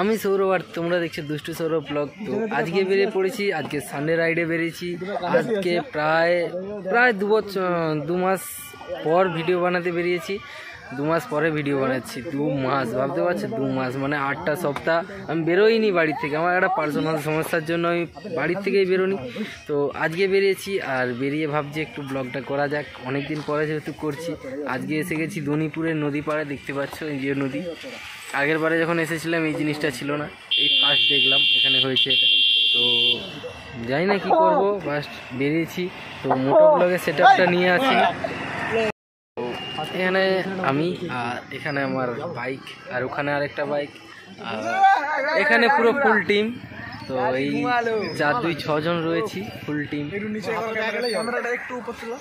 আমি সৌরভ আর তোমরা দেখছো দুষ্টু সৌরভ ব্লগ। তো আজকে বেরিয়ে পড়েছি, আজকে সানডে রাইডে বেরিয়েছি। আজকে প্রায় 2 মাস পর ভিডিও বানাতে বেরিয়েছি। 2 মাস পরে ভিডিও বানাচ্ছি। 2 মাস ভাবতে পারছি, 2 মাস মানে 8টা সপ্তাহ আমি বেরোইনি বাড়ি থেকে। আমার একটা পার্সোনাল সমস্যার জন্য আমি বাড়ির থেকেই বেরোনি। তো আজকে বেরিয়েছি, আর বেরিয়ে ভাবছি একটু ব্লগটা করা যাক। অনেক দিন পরে যেহেতু করছি। আজকে এসে গেছি দনিপুরের নদী পাড়ে, দেখতে পাচ্ছ এই যে নদী। আগের বারে যখন এসেছিলাম এই জিনিসটা ছিল না, এই ফার্স্ট দেখলাম এখানে হয়েছে এটা। তো জানি না কি করবো, ফার্স্ট বেরিয়েছি। তো মোটো ব্লগের সেট আপটা নিয়ে আসি। এখানে আমি, আর এখানে আমার বাইক, আর ওখানে আরেকটা বাইক, আর এখানে পুরো ফুল টিম। তো এই 4-2-6 জন রয়েছি, ফুল টিম।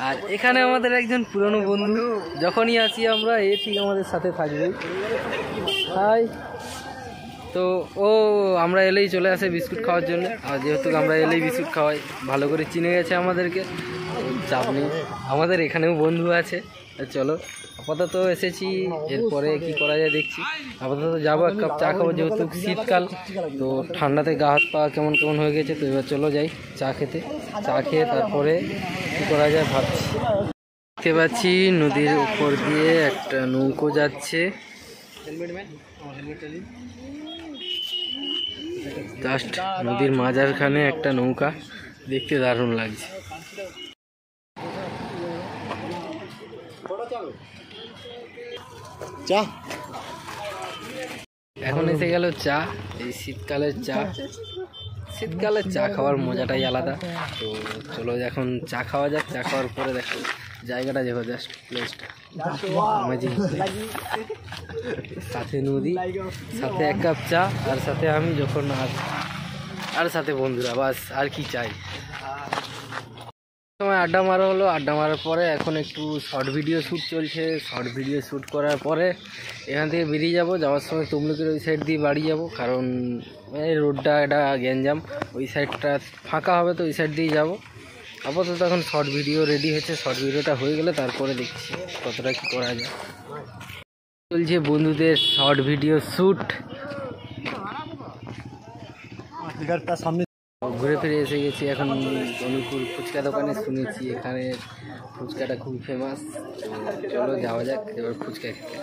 আর এখানে আমাদের একজন পুরনো বন্ধু, যখনই আসি আমরা এ ঠিক আমাদের সাথে থাকবে। হাই। তো ও আমরা এলেই চলে আসে বিস্কুট খাওয়ার জন্য, আর যেহেতু আমরা এলেই বিস্কুট খাওয়াই, ভালো করে চিনে গেছে আমাদেরকে। চাপ নেই, আমাদের এখানেও বন্ধু আছে। চলো আপাতত এসেছি, এরপরে কি করা যায় দেখছি। আপাতত যাবো, এক কাপ চা খাবো, যেহেতু শীতকাল। তো ঠান্ডাতে গা হাত পা কেমন কেমন হয়ে গেছে। তো এবার চলো যাই চা খেতে। চা খেয়ে তারপরে কি করা যায় ভাবছি। দেখতে পাচ্ছি নদীর উপর দিয়ে একটা নৌকো যাচ্ছে। জাস্ট নদীর মাঝখানে একটা নৌকা, দেখতে দারুণ লাগছে। চা এখন এসে গেল চা, এই শীতকালের চা। শীতকালের চা খাওয়ার মজাটাই আলাদা। তো চলো এখন চা খাওয়া যাক। চা খাওয়ার পরে দেখো জায়গাটা, দেখো জাস্ট প্লেসটা, সাথে নদী, সাথে এক কাপ চা, আর সাথে আমি যখন আর সাথে বন্ধুরা, বাস আর কি চাই। সময় আড্ডা মারা হলো, আড্ডা মারার পরে এখন একটু শর্ট ভিডিও শ্যুট চলছে। শর্ট ভিডিও শ্যুট করার পরে এখান থেকে বেরিয়ে যাব। যাওয়ার সময় তমলুকের ওই সাইড দিয়ে বাড়ি যাব, কারণ এই রোডটা এটা গ্যাঞ্জাম। ওই সাইডটা ফাঁকা হবে, তো ওই সাইড দিয়ে যাব। আপাতত এখন শর্ট ভিডিও রেডি হচ্ছে। শর্ট ভিডিওটা হয়ে গেলে তারপরে দেখছি কতটা কি করা যায়। চলছে বন্ধুদের শর্ট ভিডিও শ্যুট। সামনে ঘুরে ফিরে এসে গেছি এখন দনিপুর ফুচকা দোকানে। শুনেছি এখানে ফুচকাটা খুব ফেমাস। তো চলো যাওয়া যাক এবার ফুচকা খেতে।